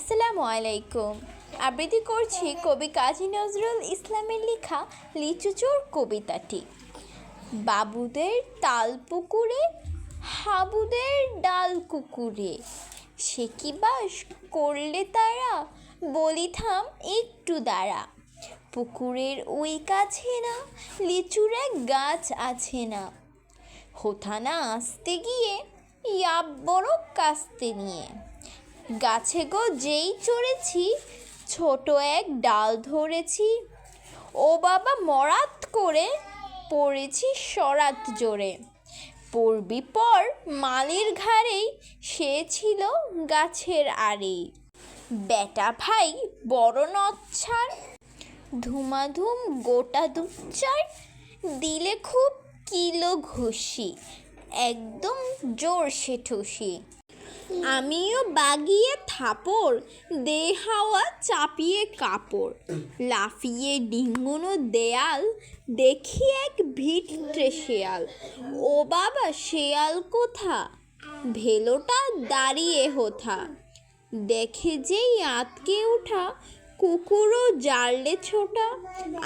আসসালামু আলাইকুম। আবৃত্তি করছি কবি কাজী নজরুল ইসলামের লেখা লিচু চোর কবিতাটি। বাবুদের তাল পুকুরে, হাবুদের ডাল কুকুরে, সে কি বাস করলে তারা, বলি থাম একটু দাঁড়া। পুকুরের ওই কাছে না লিচুর এক গাছ আছে না, হোথা না আসতে গিয়ে ইয়াব বড় কাস্তে নিয়ে। গাছে গো যেই চড়েছি, ছোট এক ডাল ধরেছি, ও বাবা মরাত করে পড়েছি সরাত জোরে। পড়বি পর মালির ঘাড়েই, সে ছিল গাছের আড়েই। বেটা ভাই বড় নচ্ছার, ধুমাধুম গোটা দুচ্চার, দিলে খুব কিলো ঘুষি, একদম জোর সে ঠুসি। আমিও বাগিয়ে থাপড়, দে হাওয়া চাপিয়ে কাপড়, লাফিয়ে ডিঙ্গুনো দেয়াল, দেখি এক ভিটে শেয়াল। ও বাবা শেয়াল কোথা, ভেলোটা দাঁড়িয়ে হোথা। দেখে যেই আঁতকে ওঠা, কুকুরও জারলে ছোটা।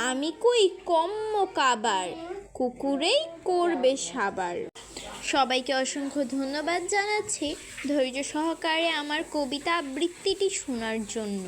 আমি কই কম্ম কাবার, কুকুরেই করবে সাবার। সবাইকে অসংখ্য ধন্যবাদ জানাচ্ছি ধৈর্য সহকারে আমার কবিতা আবৃত্তিটি শোনার জন্য।